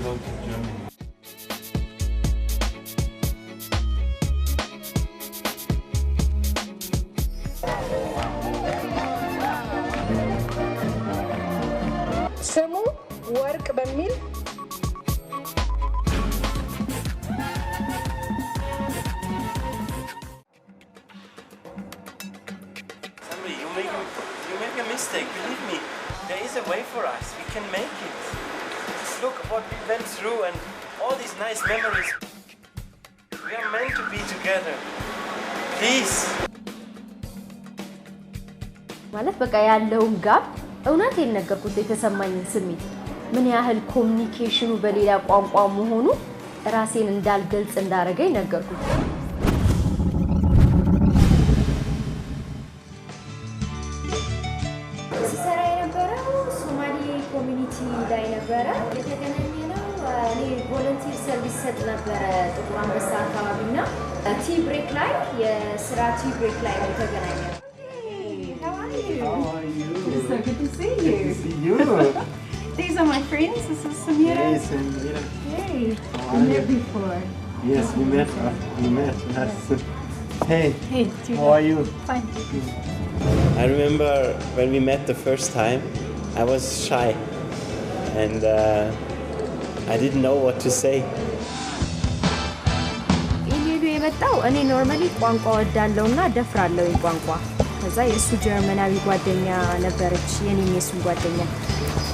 go to Germany. ስሙ ወርቅ በሚል You make a mistake, believe me. There is a way for us. We can make it. Look what we went through and all these nice memories. We are meant to be together. Please. ማለት በቃ ያለውን ጋፕ እውነት የነገርኩት የተሰማኝ ስሜት ምን ያህል ኮሙኒኬሽኑ በሌላ ቋንቋ መሆኑ ራሴን እንዳልገልጽ እንዳረገኝ ነገርኩት። ሲሰራ የነበረው ሶማሊ ኮሚኒቲ ላይ ነበረ የተገናኘነው። እኔ ቮለንቲር ሰርቪስ ሰጥ ነበረ ጥቁር አንበሳ አካባቢና ቲ ብሬክ ላይ የስራ ቲ ብሬክ ላይ የተገናኘነው። How are you? It's so good to see you. Good to see you. These are my friends. This is Samira. Yes, Samira. Hey, How we are met you? before. Yes, we met. Yes. Hey, Hey, how are you? Fine. I remember when we met the first time, I was shy and I didn't know what to say. ኢሜሉ የመጣው እኔ ኖርማሊ ቋንቋ ወዳለውና ደፍራለሁ ቋንቋ ከዛ የሱ ጀርመናዊ ጓደኛ ነበረች የኔም የሱ ጓደኛ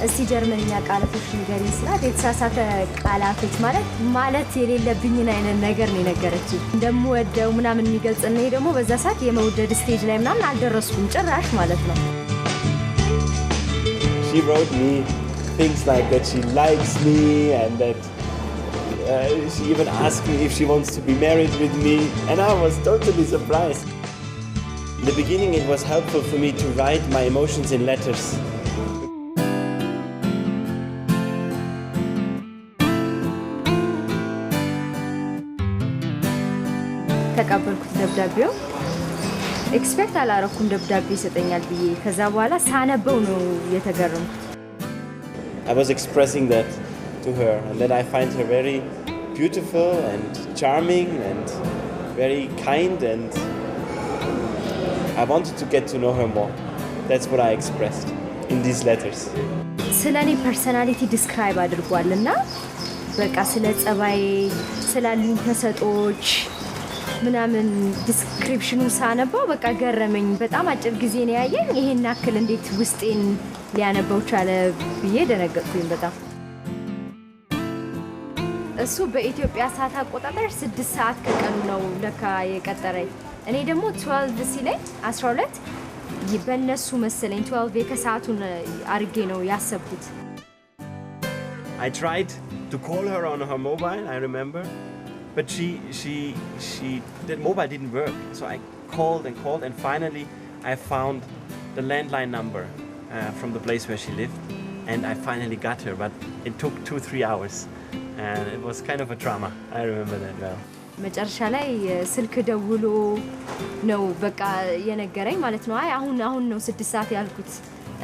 እስቲ ጀርመንኛ ቃላቶች ንገሪኝ ስላት የተሳሳተ ቃላቶች ማለት የሌለብኝን አይነት ነገር ነው ነገረችኝ እንደምወደው ምናምን የሚገልጽ ነው ይሄ ደግሞ በዛ ሰዓት የመውደድ ስቴጅ ላይ ምናምን አልደረስኩም ጭራሽ ማለት ነው She wrote me things like that she likes me and that she even asked me if she wants to be married with me and I was totally surprised. In the beginning it was helpful for me to write my emotions in letters. ተቀበልኩት ደብዳቤው ኤክስፔክት አላረኩም ደብዳቤ ይሰጠኛል ብዬ ከዛ በኋላ ሳነበው ነው የተገረምኩት I was expressing that to her and that I find her very beautiful and charming and very kind and I wanted to get to know her more. That's what I expressed in these letters. ስለኔ ፐርሰናሊቲ ዲስክራይብ አድርጓልና በቃ ስለ ጸባይ ስላሉኝ ተሰጦች ምናምን ዲስክሪፕሽኑን ሳነበው በቃ ገረመኝ በጣም አጭር ጊዜ ነው ያየኝ ይሄን አክል እንዴት ውስጤን ሊያነበው ቻለ ብዬ ደነገጥኩኝ በጣም እሱ በኢትዮጵያ ሰዓት አቆጣጠር 6 ሰዓት ከቀኑ ነው ለካ የቀጠረኝ እኔ ደግሞ 12 ሲለኝ 12 ይበነሱ መሰለኝ 12 የከሰዓቱን አርጌ ነው ያሰብኩት I tried to call her on her mobile, I remember, but that mobile didn't work. So I called and finally I found the landline number from the place where she lived and I finally got her, but it took 2-3 hours and it was kind of a drama. I remember that well. መጨረሻ ላይ ስልክ ደውሎ ነው በቃ የነገረኝ ማለት ነው አይ አሁን ነው 6 ሰዓት ያልኩት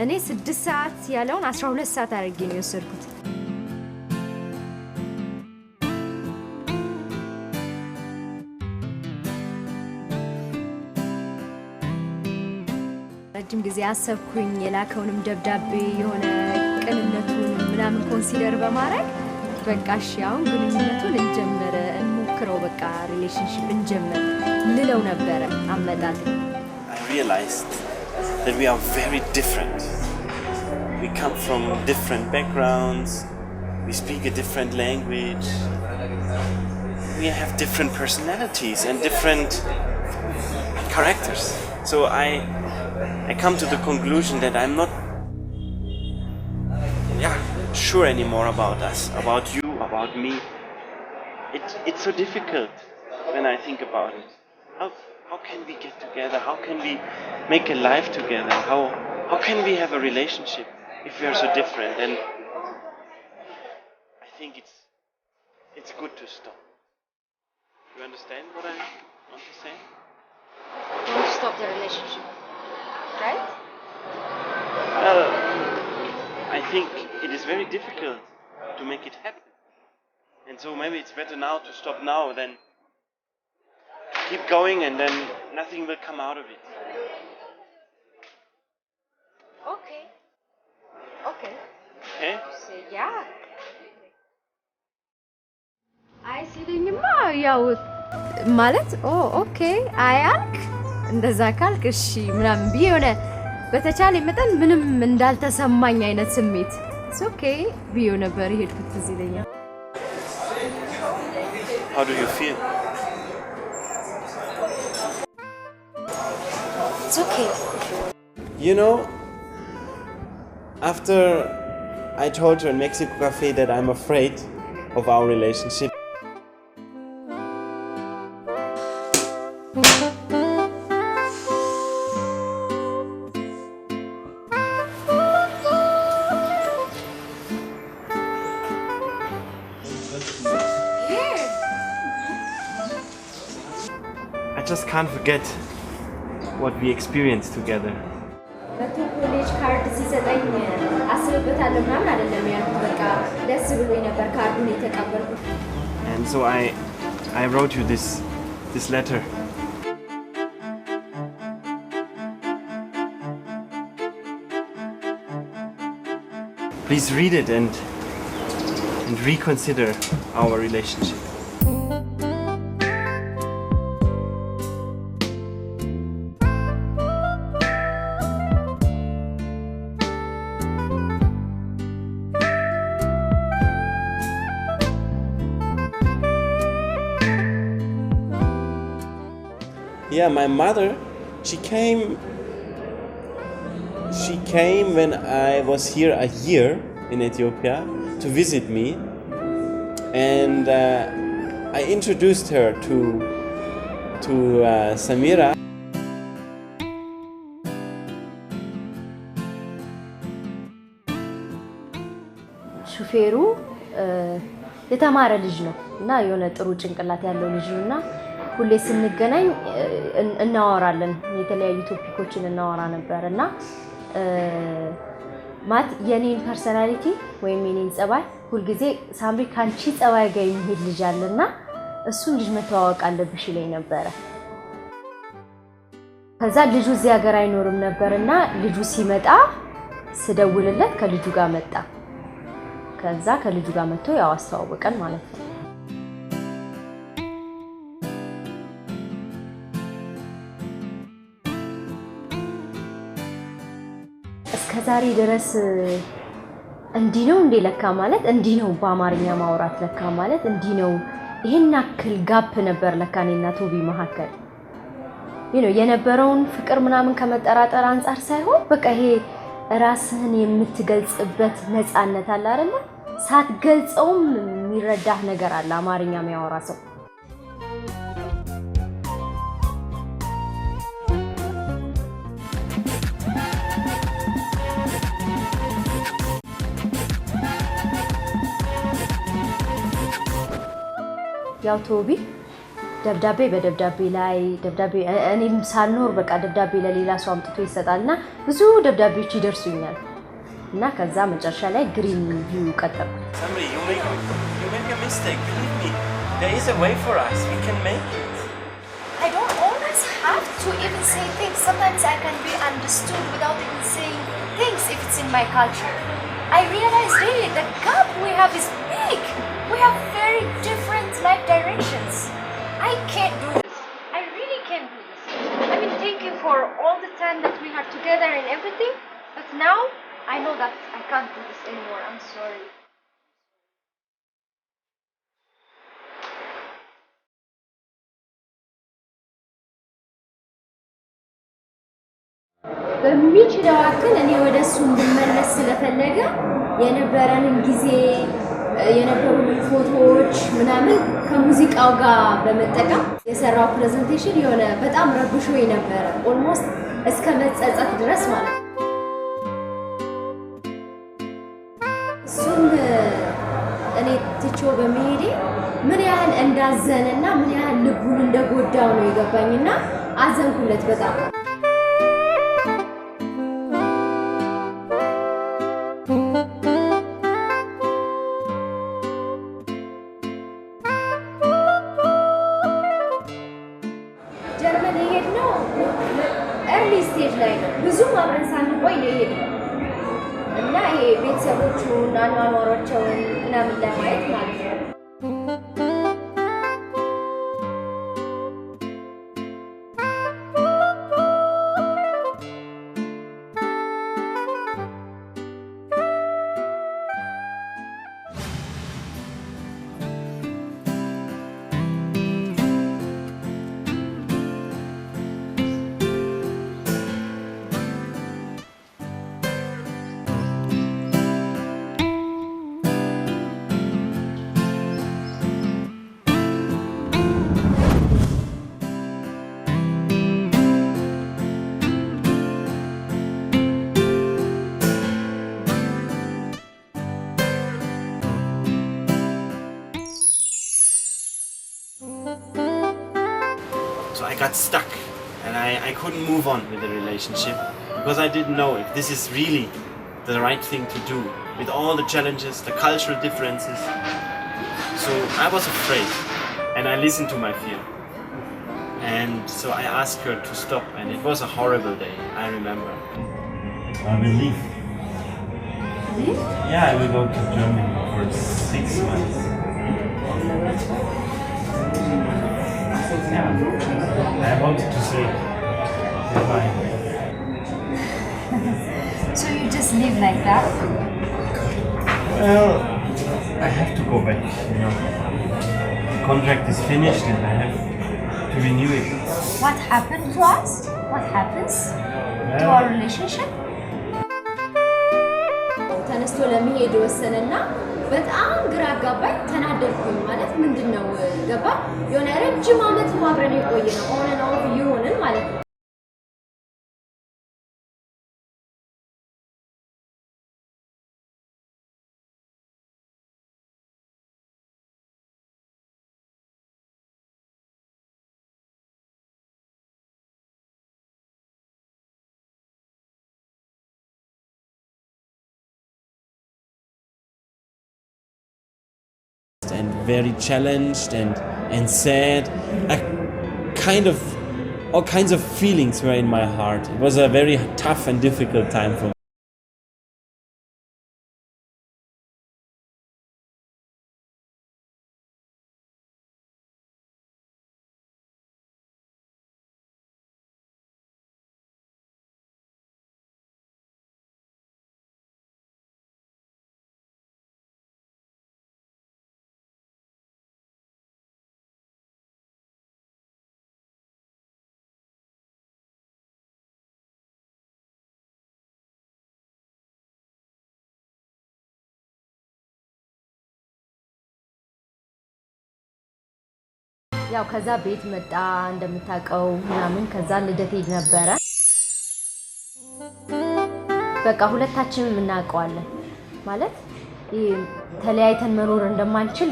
እኔ 6 ሰዓት ያለውን 12 ሰዓት አድርጌ ነው የወሰድኩት ረጅም ጊዜ አሰብኩኝ የላከውንም ደብዳቤ የሆነ ቅንነቱን ምናምን ኮንሲደር በማድረግ በቃ እሺ አሁን ግንኙነቱን እንጀምር እንሞክረው በቃ ሪሌሽንሺፕ እንጀምር ልለው ነበር አመጣጥ I realized that we are very different. We come from different backgrounds. We speak a different language. We have different personalities and different characters. So I come to the conclusion that I'm not sure anymore about us, about you, about me. It's so difficult when I think about it. How can we get together? How can we make a life together? How can we have a relationship if we are so different? And I think it's good to stop. You understand what I want to say? Don't stop the relationship, right? Well, I think it is very difficult to make it happen. And so maybe it's better now to stop now than keep going and then nothing will come out of it. Okay. Okay. Okay? Yeah. አይ ሲልኝማ ያው ማለት ኦኬ አያልክ እንደዛ ካልክ እሺ ምናምን ቢሆነ በተቻለ መጠን ምንም እንዳልተሰማኝ አይነት ስሜት ኦኬ ቢዮ ነበር ይሄድኩት እዚህ ለኛ How do you feel? It's okay. You know, after I told her in Mexico Cafe that I'm afraid of our relationship, I just can't forget what we experienced together. በኮሌጅ ካርድ ሲሰጠኝ አስብበታለሁ ምናምን አይደለም ያልኩት በቃ ደስ ብሎኝ ነበር ካርዱን የተቀበልኩት And so I wrote you this letter. Please read it and reconsider our relationship. Yeah, my mother, she came when I was here a year in Ethiopia to visit me, and I introduced her to Samira. ሹፌሩ የተማረ ልጅ ነው እና የሆነ ጥሩ ጭንቅላት ያለው ልጅ ነውና ሁሌ ስንገናኝ እናወራለን የተለያዩ ቶፒኮችን እናወራ ነበርና ማት የኔን ፐርሰናሊቲ ወይም የኔን ጸባይ ሁሉ ጊዜ ሳምሪ ካንቺ ጸባይ ጋር የሚሄድ ልጅ አለና እሱን ልጅ መተዋወቅ አለብሽ ይለኝ ነበር ከዛ ልጁ እዚህ ሀገር አይኖርም ነበርና ልጁ ሲመጣ ስደውልለት ከልጁ ጋር መጣ ከዛ ከልጁ ጋር መጥቶ ያው አስተዋወቀን ማለት ነው ከዛሬ ድረስ እንዲህ ነው እንደ ለካ ማለት እንዲህ ነው በአማርኛ ማውራት ለካ ማለት እንዲህ ነው ይሄን አክል ጋፕ ነበር ለካ እኔና ቶቢ መሐከል የነበረውን ፍቅር ምናምን ከመጠራጠር አንፃር ሳይሆን በቃ ይሄ ራስህን የምትገልጽበት ነፃነት አለ አይደል ሳትገልጸውም የሚረዳህ ነገር አለ አማርኛ የሚያወራ ሰው ያው ቶቢ ደብዳቤ በደብዳቤ ላይ ደብዳቤ እኔም ሳልኖር በቃ ደብዳቤ ለሌላ ሰው አምጥቶ ይሰጣልና ብዙ ደብዳቤዎች ይደርሱኛል እና ከዛ መጨረሻ ላይ ግሪን ቪው ቀጠልኩ Samri, you make a mistake. Believe me, there is a way for us. We can make it. I don't always have to even say things. Sometimes I can be understood without even saying things if it's in my culture. I realize really the gap we have is big. We have very different life directions. I can't do this. I really can't do this. I mean, thank you for all the time that we had together and everything. But now, I know that I can't do this anymore. I'm sorry. በሚችለው አክል እኔ ወደሱ እንድመለስ ስለፈለገ የነበረንን ጊዜ የነበሩን ፎቶዎች ምናምን ከሙዚቃው ጋር በመጠቀም የሰራው ፕሬዘንቴሽን የሆነ በጣም ረብሾኝ ነበር ኦልሞስት እስከ መጸጸት ድረስ ማለት ነው እሱም እኔ ትቼው በመሄዴ ምን ያህል እንዳዘነና ምን ያህል ልቡን እንደጎዳው ነው የገባኝና አዘንኩለት በጣም ስቴጅ ላይ ነው። ብዙም አብረን ሳንቆይ ነው የሄድነው እና ይሄ ቤተሰቦቹን አኗኗሯቸውን ምናምን ለማየት ማለት ነው። So I got stuck and I couldn't move on with the relationship because I didn't know if this is really the right thing to do with all the challenges, the cultural differences. So I was afraid and I listened to my fear. And so I asked her to stop and it was a horrible day, I remember. I will leave. Leave? Yeah, I will go to Germany for 6 months. I wanted to say goodbye. So you just live like that? Well, I have to go back, you know. The contract is finished and I have to renew it. What happened to us? What happens to our relationship? ተነስቶ ለመሄድ ወሰነና በጣም ግራ አጋባኝ። ተናደድኩኝ። ማለት ምንድነው ገባ የሆነ ረጅም ዓመት አብረን የቆየ ነው ኦን ኤንድ ኦፍ ይሆንን ማለት ነው። And very challenged and sad. All kinds of feelings were in my heart. It was a very tough and difficult time for me. ያው ከዛ ቤት መጣ እንደምታውቀው ምናምን ከዛ ልደት ሄድ ነበረ። በቃ ሁለታችንም እናውቀዋለን ማለት ተለያይተን መኖር እንደማንችል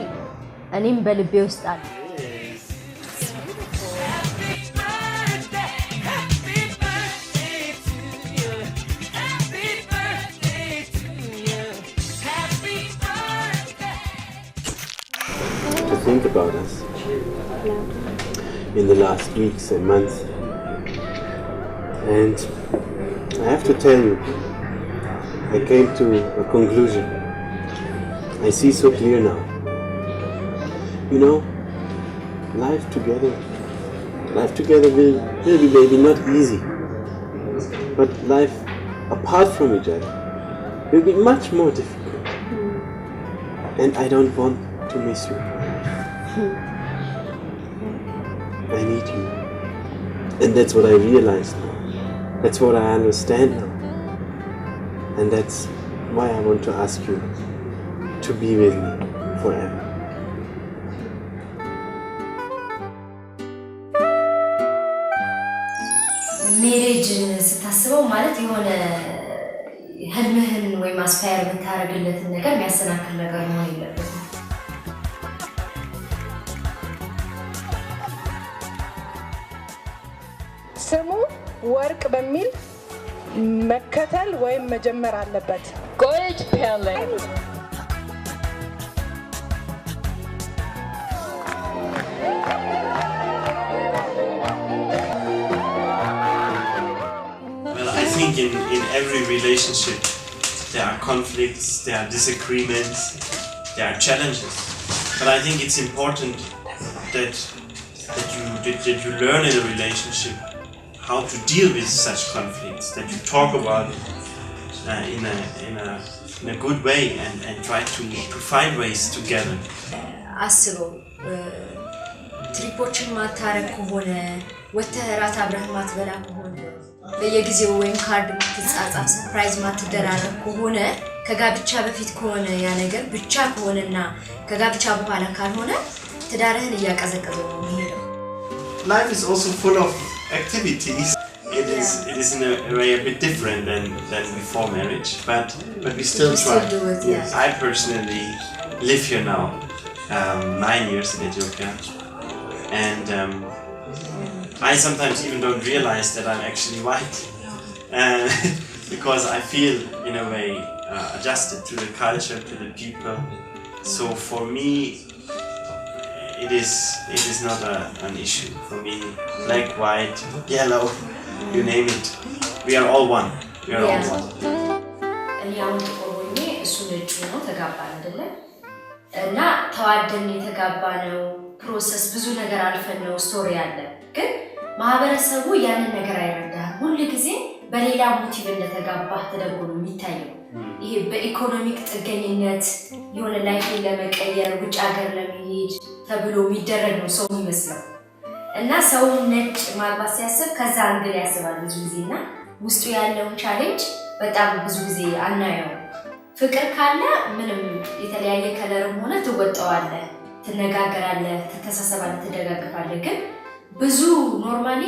እኔም በልቤ ውስጥ አለ። To think about us in the last weeks and months, and I have to tell you, I came to a conclusion. I see so clear now. You know, life together will be maybe not easy, but life apart from each other will be much more difficult. And I don't want to miss you. I need you. And that's what I realize now. That's what I understand now. And that's why I want to ask you to be with me forever. ሜሬጅ ስታስበው ማለት የሆነ ህልምህን ወይ ማስፋየር የምታደርግለትን ነገር የሚያሰናክል ነገር መሆን የለበትም። ስሙ ወርቅ በሚል መከተል ወይም መጀመር አለበት። Gold Perle. think in every relationship there are conflicts, there are disagreements, there are challenges. But I think it's important that you learn in a relationship how to deal with such conflicts, that you talk about it in a good way and try to find ways together. አስበው ትሪፖችን ማታረቅ ከሆነ ወተራት አብረህ ማትበላ ከሆነ በየጊዜው ወይም ካርድ ማትጻጻፍ ሰርፕራይዝ ማትደራረግ ከሆነ ከጋብቻ በፊት ከሆነ ያ ነገር ብቻ ከሆነና ከጋብቻ በኋላ ካልሆነ ትዳርህን እያቀዘቀዘው ነው የሚሄደው Life is also full of activities. It is in a way a bit different than before marriage, but we still try. Do it, yes. I personally live here now 9 years in Ethiopia, and I sometimes even don't realize that I'm actually white because I feel in a way adjusted to the culture, to the people. So for me it is not an issue. For me, black, white, yellow, you name it, we are all one. We are all one. እኔ አሁን ተቆርቦኝ እሱ ነጭ ነው ተጋባን አይደለ እና ተዋደን የተጋባነው ፕሮሰስ ብዙ ነገር አልፈን ነው ስቶሪ አለ ግን ማህበረሰቡ ያንን ነገር አይረዳም ሁሉ ጊዜ በሌላ ሞቲቭ እንደተጋባህ ተደርጎ ነው የሚታየው ይሄ በኢኮኖሚክ ጥገኝነት የሆነ ላይፍ ለመቀየር ውጭ ሀገር ለመሄድ ተብሎ የሚደረግ ነው ሰው የሚመስለው እና ሰው ነጭ ማግባት ሲያስብ ከዛ አንግል ያስባል ብዙ ጊዜና ውስጡ ያለውን ቻሌንጅ በጣም ብዙ ጊዜ አናየው ፍቅር ካለ ምንም የተለያየ ከለርም ሆነ ትወጣዋለህ ትነጋገራለህ ተተሳሰባለህ ትደጋግፋለህ ግን ብዙ ኖርማሊ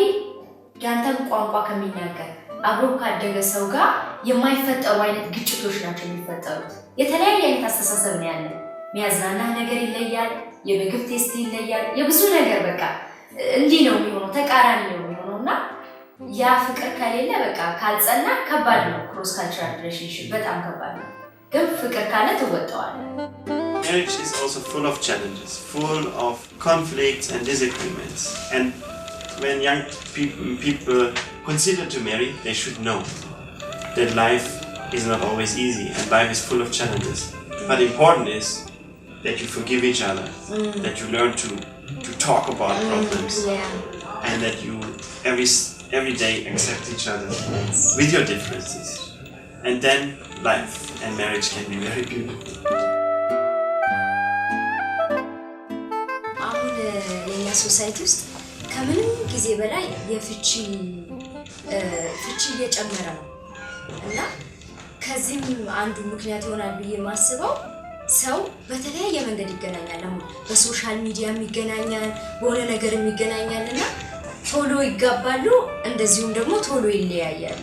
ያንተን ቋንቋ ከሚናገር አብሮ ካደገ ሰው ጋር የማይፈጠሩ አይነት ግጭቶች ናቸው የሚፈጠሩት የተለያየ አይነት አስተሳሰብ ነው ያለው የሚያዝናና ነገር ይለያል የምግብ ቴስት ይለያል የብዙ ነገር በቃ እንዲህ ነው የሚሆነው ተቃራኒ ነው የሚሆነውና ያ ፍቅር ከሌለ በቃ ካልጸና ከባድ ነው ክሮስ ካልቸራል ሪሌሽንሺፕ በጣም ከባድ ነው ግን ፍቅር ካለ ትወጣዋለህ Marriage is also full of challenges, full of conflicts and disagreements. And when young people consider to marry, they should know that life is not always easy and life is full of challenges. But important is that you forgive each other, that you learn to talk about problems, and that you every day accept each other with your differences. And then life and marriage can be very beautiful. ሶሳይቲ ውስጥ ከምንም ጊዜ በላይ የፍቺ እየጨመረ ነው እና ከዚህም አንዱ ምክንያት ይሆናል ብዬ ማስበው ሰው በተለያየ መንገድ ይገናኛል አሁን በሶሻል ሚዲያ ይገናኛል በሆነ ነገር ይገናኛልና ቶሎ ይጋባሉ እንደዚሁም ደግሞ ቶሎ ይለያያሉ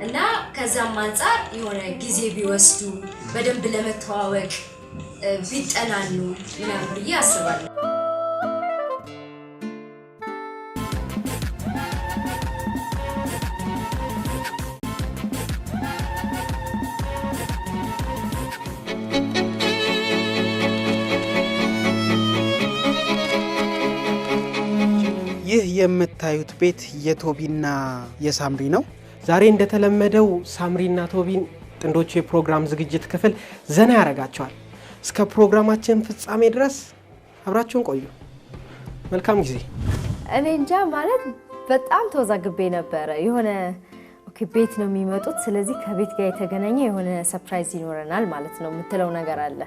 እና ከዛም አንፃር የሆነ ጊዜ ቢወስዱ በደንብ ለመተዋወቅ ቢጠናኑ ምናምን ብዬ አስባለሁ ይህ የምታዩት ቤት የቶቢና የሳምሪ ነው ዛሬ እንደተለመደው ሳምሪና ቶቢን ጥንዶቹ የፕሮግራም ዝግጅት ክፍል ዘና ያረጋቸዋል እስከ ፕሮግራማችን ፍጻሜ ድረስ አብራችሁን ቆዩ መልካም ጊዜ እኔ እንጃ ማለት በጣም ተወዛግቤ ነበር የሆነ ኦኬ ቤት ነው የሚመጡት ስለዚህ ከቤት ጋር የተገናኘ የሆነ ሰርፕራይዝ ይኖረናል ማለት ነው የምትለው ነገር አለ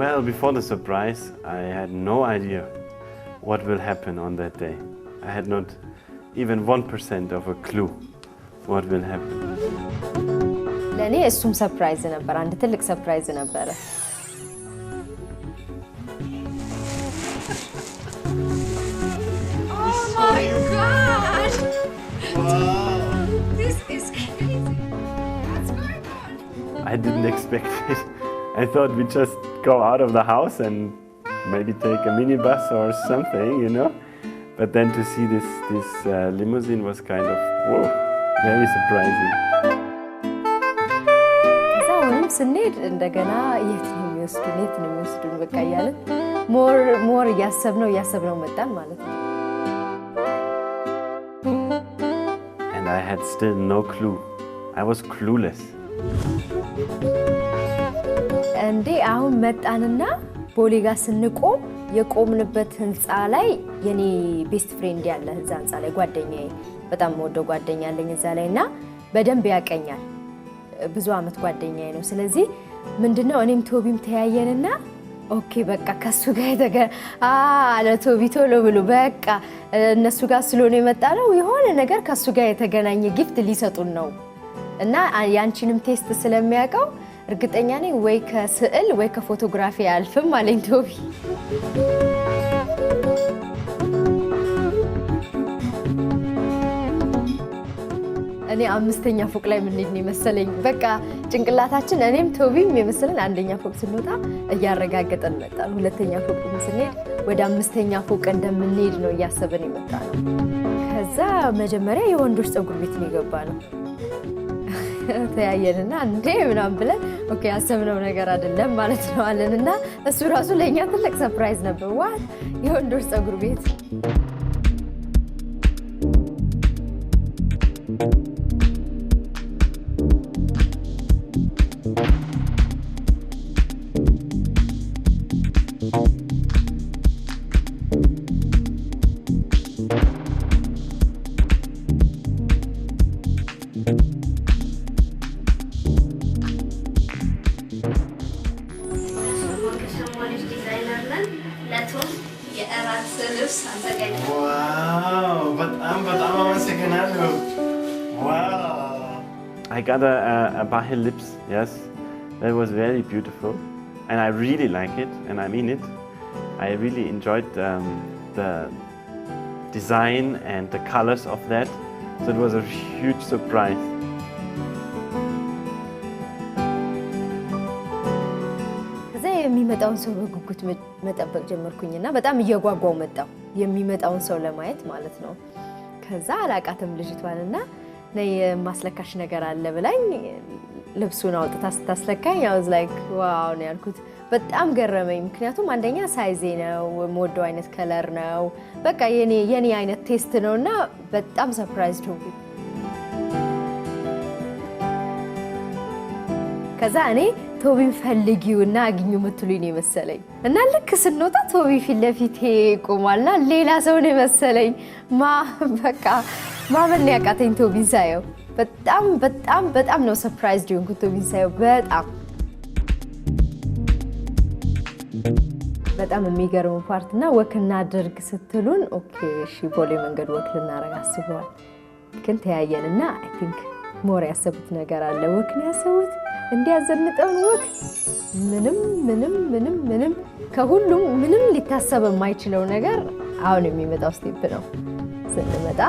Well, before the surprise, I had no idea what will happen on that day. I had not even 1% of a clue what will happen. ለኔ እሱም ሰርፕራይዝ ነበር አንድ ትልቅ ሰርፕራይዝ ነበር Oh my god! Wow! This is crazy. What's going on? I didn't expect it. I thought we just go out of the house and maybe take a minibus or something, you know. But then to see this limousine was kind of, whoa, very surprising. ከዛውንም ስንሄድ እንደገና የት ነው የሚወስዱን በቃ እያለን ሞር እያሰብነው መጣን ማለት ነው I had still no clue. I was clueless. እንዴ አሁን መጣንና ቦሌ ጋር ስንቆም የቆምንበት ህንጻ ላይ የኔ ቤስት ፍሬንድ ያለ ህንጻ ላይ ጓደኛዬ በጣም ወደው ጓደኛ አለኝ እዛ ላይና በደንብ ያቀኛል ብዙ አመት ጓደኛዬ ነው ስለዚህ ምንድነው እኔም ቶቢም ተያየንና ኦኬ በቃ ከሱ ጋር አለ ቶቢ ቶሎ ብሎ በቃ እነሱ ጋር ስለሆነ የመጣለው የሆነ ነገር ከሱ ጋር የተገናኘ ጊፍት ሊሰጡን ነው እና ያንቺንም ቴስት ስለሚያውቀው እርግጠኛ ነኝ ወይ ከስዕል ወይ ከፎቶግራፊ አልፍም አለኝ ቶቢ እኔ አምስተኛ ፎቅ ላይ ምን ልኝ መሰለኝ በቃ ጭንቅላታችን እኔም ቶቢም የመሰለን አንደኛ ፎቅ ስንወጣ እያረጋገጠን መጣን ሁለተኛ ፎቅ ስንሄድ ወደ አምስተኛ ፎቅ እንደምንሄድ ነው ያሰበን የመጣነው ከዛ መጀመሪያ የወንዶች ፀጉር ቤት ነው የገባነው ተያየንና እንዴ ምናምን ብለን ኦኬ ያሰብነው ነገር አይደለም ማለት ነው አለንና እሱ ራሱ ለኛ ትልቅ ሰርፕራይዝ ነበር ዋት የወንዶች ፀጉር ቤት I got a Bahel lips, yes. That was very beautiful. And I really like it, and I mean it. I really enjoyed the design and the colors of that. So it was a huge surprise. የሚመጣውን ሰው በጉጉት መጠበቅ ጀመርኩኝና በጣም እየጓጓው መጣው የሚመጣውን ሰው ለማየት ማለት ነው ከዛ አላቃተም ልጅቷንና ነይ ማስለካሽ ነገር አለ ብላኝ ልብሱን አውጥታ ስታስለካኝ I was like wow ነው ያልኩት በጣም ገረመኝ ምክንያቱም አንደኛ ሳይዜ ነው ሞዶ አይነት ከለር ነው በቃ የኔ አይነት ቴስት ነውና በጣም ሰርፕራይዝድ ሆንኩኝ ከዛ እኔ ቶቢን ፈልጊውና አግኙ ምትሉኝ ነው መሰለኝ እና ልክ ስንወጣ ቶቢ ፊት ለፊቴ ቆማልና ሌላ ሰው ነው መሰለኝ በቃ ማመን ያቃተኝ ቶቢን ሳየው በጣም ነው ሰርፕራይዝድ ሆንኩት ቶቢን ሳየው በጣም የሚገርም ፓርትና ወክና አድርግ ስትሉን ኦኬ እሺ ቦሌ መንገድ ወክ ልናረግ አስበዋል ግን ተያየንና አይ ቲንክ ሞር ያሰቡት ነገር አለ ወክን ያሰቡት እንዲያዘንጠው ወክ ምንም ከሁሉም ምንም ሊታሰብ የማይችለው ነገር አሁን የሚመጣው ስቴፕ ነው ስንመጣ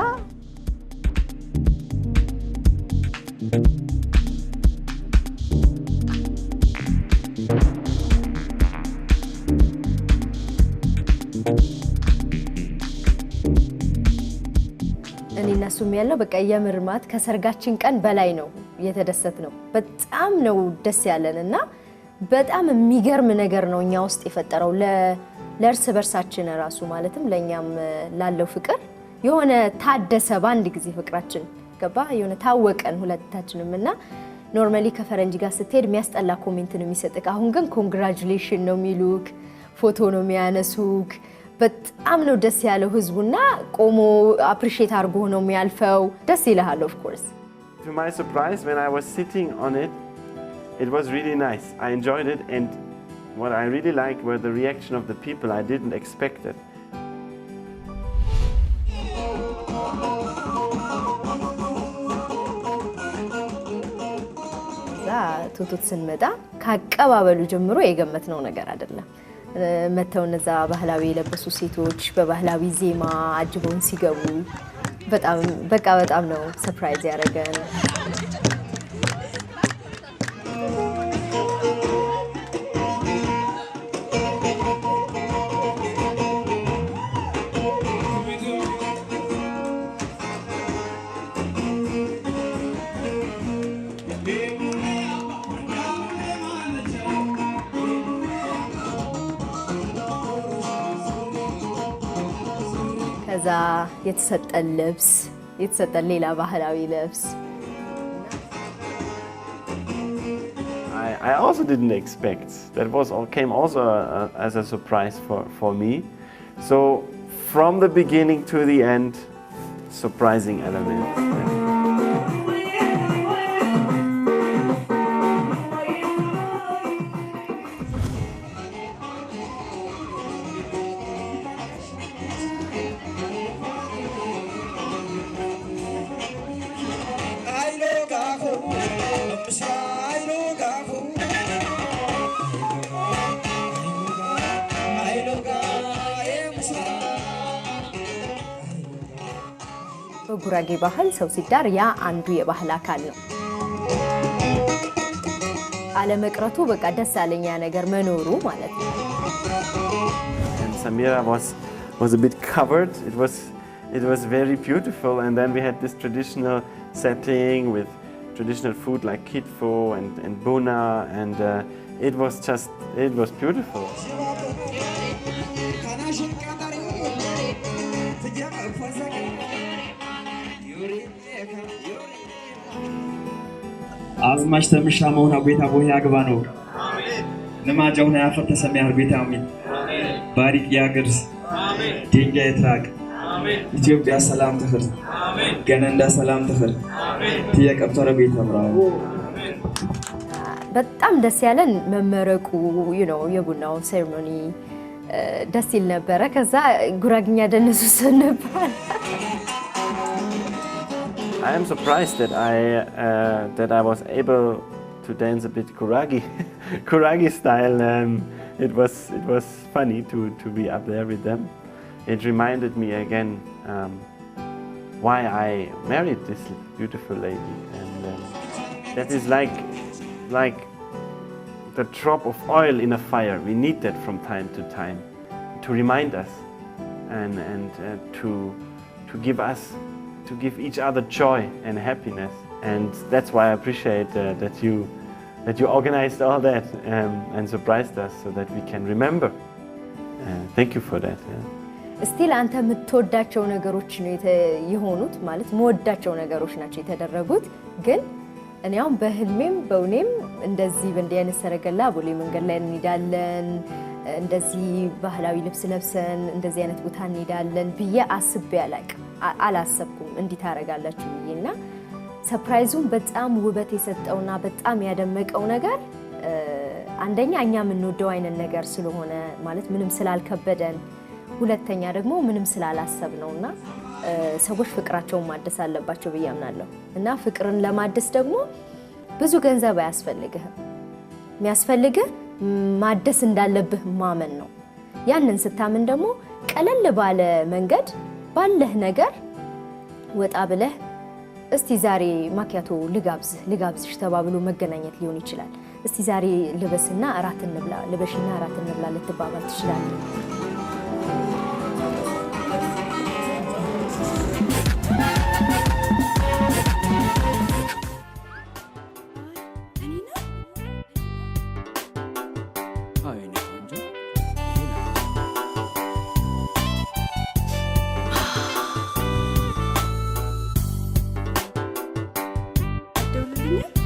እኔና ሱም ያለው በቃ የምርማት ከሰርጋችን ቀን በላይ ነው የተደሰት ነው በጣም ነው ደስ ያለንና በጣም የሚገርም ነገር ነው እኛ ውስጥ የፈጠረው ለእርስ በርሳችን ራሱ ማለትም ለኛም ላለው ፍቅር የሆነ ታደሰ ባንድ ጊዜ ፍቅራችን ገባ የሆነ ታወቀን ሁለታችንምና ኖርማሊ ከፈረንጅ ጋር ስትሄድ የሚያስጠላ ኮሜንት ነው የሚሰጥክ አሁን ግን ኮንግራቹሌሽን ነው የሚሉክ ፎቶ ነው የሚያነሱክ በጣም ነው ደስ ያለው ህዝቡና ቆሞ አፕሪሺየት አድርጎ ነው የሚያልፈው ደስ ይላል of course To my surprise when I was sitting on it it was really nice I enjoyed it and what I really liked were the reaction of the people I didn't expect it ቱቱት ስንመጣ ካቀባበሉ ጀምሮ የገመትነው ነገር አይደለም መተው እነዛ ባህላዊ የለበሱ ሴቶች በባህላዊ ዜማ አጅበውን ሲገቡ በጣም ነው ሰርፕራይዝ ያደረገን ከዛ የተሰጠን ልብስ የተሰጠን ሌላ ባህላዊ ልብስ I also didn't expect. That came also as a surprise for me. So from the beginning to the end, surprising elements. በጉራጌ ባህል ሰው ሲዳር ያ አንዱ የባህል አካል ነው። አለመቅረቱ በቃ ደስ አለኛ ነገር መኖሩ ማለት ነው። And Samira was a bit covered. It was very beautiful, and then we had this traditional setting with traditional food like kitfo and buna, and it was beautiful. አዝማች ተምሻ መሆና ቤታ ቦያ ያግባ ነው ነማጃውና ያፈተ ሰሚያር ቤታ አሜን ባሪክ ያገርስ አሜን ዲንጋ ይትራቅ አሜን ኢትዮጵያ ሰላም ትፍር አሜን ገነንዳ ሰላም ትፍር አሜን ተየቀብተረ ቤታ ምራው አሜን በጣም ደስ ያለን መመረቁ የቡናው ሴሬሞኒ ደስ ይል ነበር። ከዛ ጉራግኛ ደነሱ ሰነባል I am surprised that I was able to dance a bit Kuragi style. It was funny to be up there with them. It reminded me again why I married this beautiful lady, and that is like the drop of oil in a fire. We need that from time to time to remind us and to give each other joy and happiness, and that's why I appreciate that you organized all that and surprised us so that we can remember. Thank you for that. ስቲል አንተ የምትወዳቸው ነገሮች ነው የሆኑት ማለት መወዳቸው ነገሮች ናቸው የተደረጉት። ግን እኔ አሁን በህልሜም በእውኔም እንደዚህ በእንዲህ አይነት ሰረገላ ቦሌ መንገድ ላይ እንሄዳለን፣ እንደዚህ ባህላዊ ልብስ ለብሰን እንደዚህ አይነት ቦታ እንሄዳለን ብዬ አስቤ አላሰብኩም እንዲህ ታረጋላችሁ ብዬና ሰርፕራይዙን በጣም ውበት የሰጠውና በጣም ያደመቀው ነገር አንደኛ እኛ የምንወደው አይነት ነገር ስለሆነ ማለት ምንም ስላልከበደን፣ ሁለተኛ ደግሞ ምንም ስላላሰብነውና ሰዎች ፍቅራቸውን ማደስ አለባቸው ብዬ አምናለሁ። እና ፍቅርን ለማደስ ደግሞ ብዙ ገንዘብ አያስፈልግህም። የሚያስፈልግህ ማደስ እንዳለብህ ማመን ነው። ያንን ስታምን ደግሞ ቀለል ባለ መንገድ ባለህ ነገር ወጣ ብለህ እስቲ ዛሬ ማኪያቶ ልጋብዝሽ ተባብሎ መገናኘት ሊሆን ይችላል። እስቲ ዛሬ ልበስና እራት እንብላ ልበሽና እራት እንብላ ልትባባል ትችላለህ። Don't